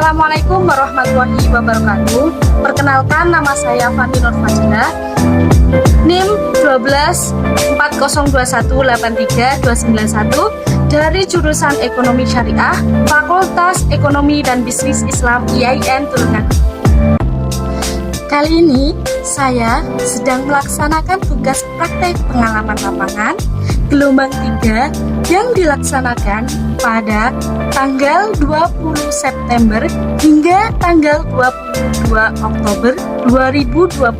Assalamualaikum warahmatullahi wabarakatuh. Perkenalkan, nama saya Fani Nur Fajila, NIM 124021839291 dari jurusan Ekonomi Syariah, Fakultas Ekonomi dan Bisnis Islam IAIN Tulungagung. Kali ini saya sedang melaksanakan tugas praktek pengalaman lapangan gelombang 3 yang dilaksanakan pada tanggal 20 September hingga tanggal 22 Oktober 2021.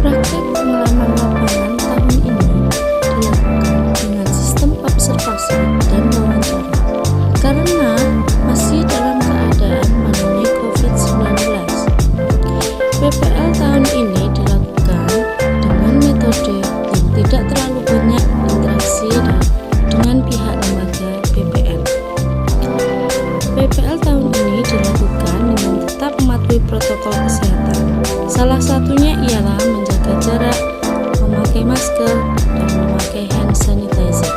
Praktek pengalaman lapangan tahun ini dilakukan dengan sistem observasi dan wawancara karena masih dalam keadaan pandemi COVID-19. PPL tahun ini dilakukan dengan metode yang tidak terlalu banyak interaksi dengan pihak lembaga PPL. PPL tahun ini dilakukan dengan tetap mematuhi protokol kesehatan. Salah satunya ialah menjaga jarak, memakai masker, dan memakai hand sanitizer.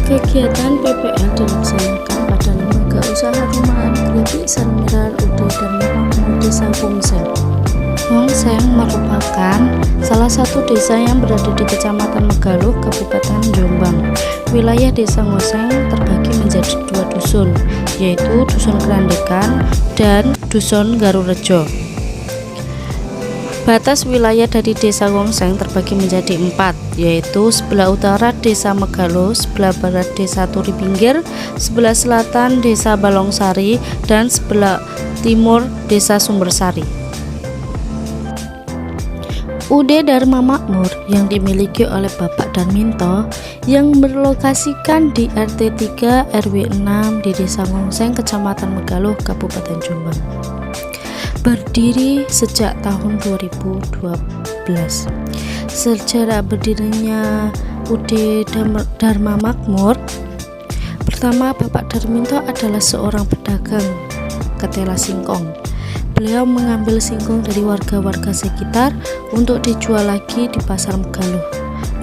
Kegiatan PPL dilaksanakan pada lembaga usaha rumahan Kripik Sarmirar UD Dharma Makmur Desa Wongseng. Wongseng merupakan salah satu desa yang berada di Kecamatan Megaluh, Kabupaten Jombang. Wilayah desa Wongseng terbagi menjadi 2 dusun, yaitu Dusun Kerandekan dan Dusun Garurejo. Batas wilayah dari desa Wongseng terbagi menjadi 4, yaitu sebelah utara desa Megaluh, sebelah barat desa Turi Pinggir, sebelah selatan desa Balongsari, dan sebelah timur desa Sumbersari. UD Dharma Makmur yang dimiliki oleh Bapak Darminto yang berlokasikan di RT 3 RW 6 di Desa Wongseng, Kecamatan Megaluh, Kabupaten Jombang. Berdiri sejak tahun 2012. Sejarah berdirinya UD Dharma Makmur. Pertama, Bapak Darminto adalah seorang pedagang ketela singkong. Beliau mengambil singkong dari warga-warga sekitar untuk dijual lagi di pasar Megaluh.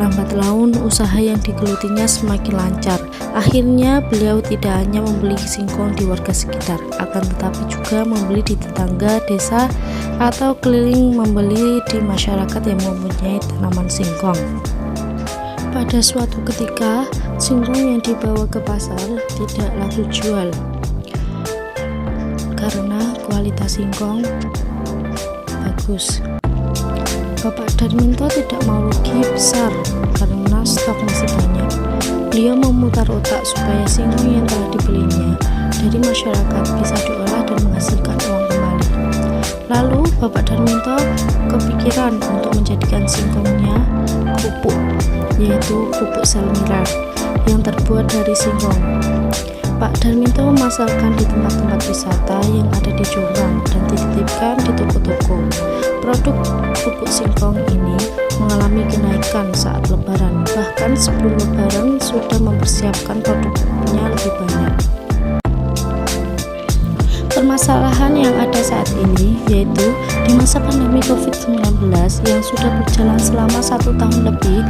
Lambat laun usaha yang digelutinya semakin lancar. Akhirnya beliau tidak hanya membeli singkong di warga sekitar, akan tetapi juga membeli di tetangga desa atau keliling membeli di masyarakat yang mempunyai tanaman singkong. Pada suatu ketika, singkong yang dibawa ke pasar tidak laku jual karena kualitas singkong bagus. Bapak Darminto tidak mau rugi besar karena stok masih banyak. Beliau memutar otak supaya singkong yang telah dibelinya dari masyarakat bisa diolah dan menghasilkan uang kembali. Lalu Bapak Darminto kepikiran untuk menjadikan singkongnya kerupuk, yaitu kerupuk Salmirar yang terbuat dari singkong. Pak Darminto memasarkan di tempat-tempat wisata yang ada di Jombang dan dititipkan di toko-toko. Produk kerupuk singkong ini mengalami kenaikan saat lebaran, bahkan sebelum lebaran sudah mempersiapkan produknya lebih banyak. Permasalahan yang ada saat ini yaitu di masa pandemi COVID-19 yang sudah berjalan selama 1 tahun lebih,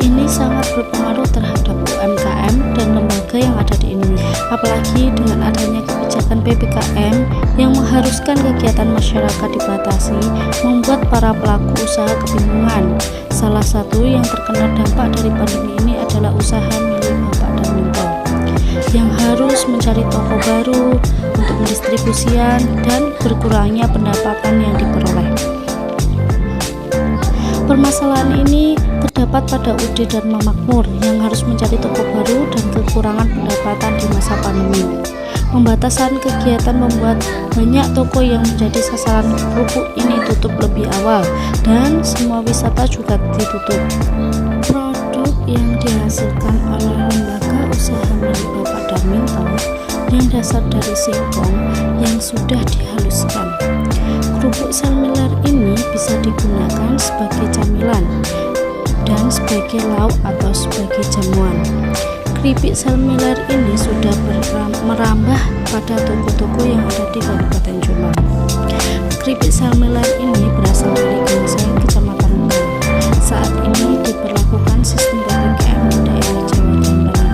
ini sangat berpengaruh terhadap UMKM dan lembaga yang ada di Indonesia. Apalagi dengan adanya kebijakan PPKM yang mengharuskan kegiatan masyarakat dibatasi, membuat para pelaku usaha kebingungan. Salah satu yang terkena dampak dari pandemi ini adalah usaha milik Bapak Darminto yang harus mencari toko baru untuk pendistribusian dan berkurangnya pendapatan yang diperoleh. Permasalahan ini terdapat pada UD Dharma Makmur yang harus mencari toko baru dan kekurangan pendapatan di masa pandemi. Pembatasan kegiatan membuat banyak toko yang menjadi sasaran kerupuk ini tutup lebih awal dan semua wisata juga ditutup. Produk yang dihasilkan oleh lembaga usaha milik Bapak Darminto yang dasar dari singkong yang sudah dihaluskan. Kerupuk Salmirar ini bisa digunakan sebagai camilan dan sebagai lauk atau sebagai jamuan. Kripik Salmirar ini sudah merambah pada toko-toko yang ada di Kabupaten Jombang. Kripik Salmirar ini berasal dari Wongseng, Kecamatan Megaluh. Saat ini diberlakukan sistem PPKM di daerah Jawa dan Bali.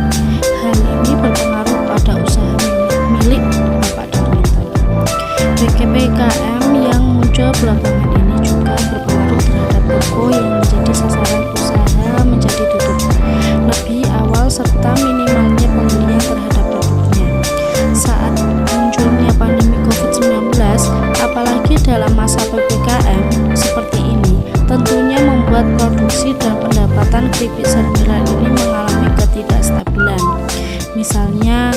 produksi dan pendapatan keripik sermilan ini mengalami ketidakstabilan. Misalnya,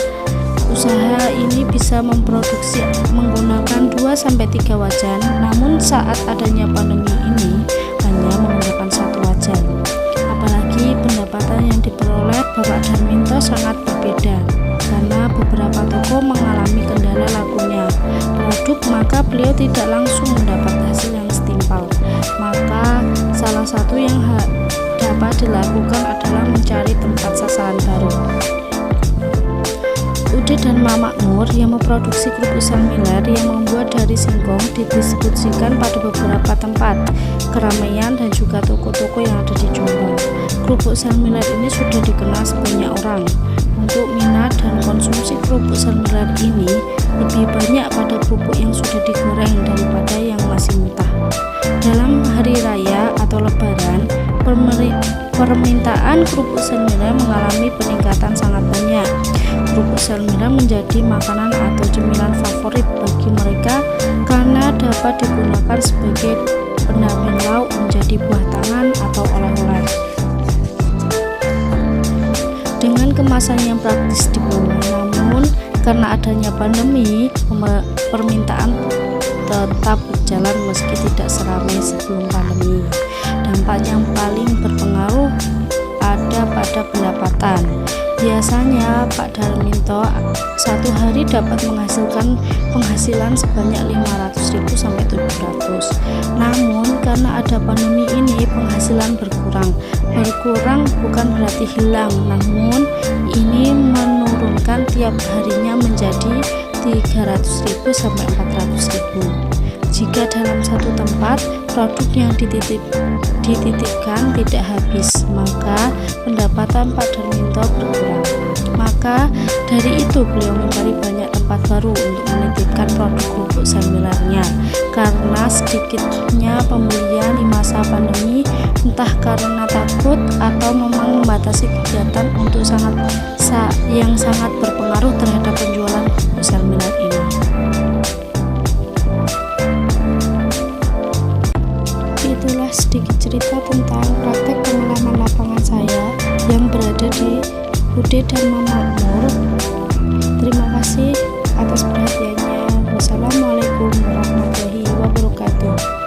usaha ini bisa memproduksi menggunakan 2-3 wajan, namun saat adanya pandemi ini hanya menggunakan 1 wajan. Apalagi pendapatan yang diperoleh Bapak Darminto sangat berbeda, karena beberapa toko mengalami kendala lakunya produk, maka beliau tidak langsung mendapat hasil yang setimpal. Maka salah satu yang dapat dilakukan adalah mencari tempat sasaran baru. Ude dan Mamakmur yang memproduksi kerupuk sermiler yang membuat dari singkong didistribusikan pada beberapa tempat keramaian dan juga toko-toko yang ada di Jombang. Kerupuk sermiler ini sudah dikenal sebanyak orang. Untuk minat dan konsumsi kerupuk sermiler ini lebih banyak pada kerupuk yang sudah digoreng daripada yang masih mentah. Dalam hari raya atau lebaran, permintaan kerupuk sermiler mengalami peningkatan sangat banyak. Kerupuk sermiler menjadi makanan atau cemilan favorit bagi mereka karena dapat digunakan sebagai pendamping lauk, menjadi buah tangan atau oleh-oleh. Dengan kemasan yang praktis di bawah, namun karena adanya pandemi, permintaan tetap berjalan meski tidak seramai sebelum pandemi. Dampak yang paling berpengaruh ada pada pendapatan. Biasanya Pak Darminto satu hari dapat menghasilkan penghasilan sebanyak 500.000 sampai 700. Namun karena ada pandemi ini penghasilan berkurang. Berkurang bukan berarti hilang, namun ini menurunkan tiap harinya menjadi 300.000 sampai 400.000. Jika dalam satu tempat produk yang dititipkan tidak habis, maka pendapatan Pak Darminto berkurang. Maka dari itu beliau mencari banyak tempat baru untuk menitipkan produk kerupuk sermilernya. Karena sedikitnya pembelian di masa pandemi, entah karena takut atau memang membatasi kegiatan untuk yang sangat berpengaruh terhadap penjualan kerupuk sermiler ini. Itulah sedikit cerita tentang praktek pengalaman lapangan saya yang berada di Ude dan Mamakmur. Terima kasih atas perhatiannya. Wassalamualaikum warahmatullahi wabarakatuh.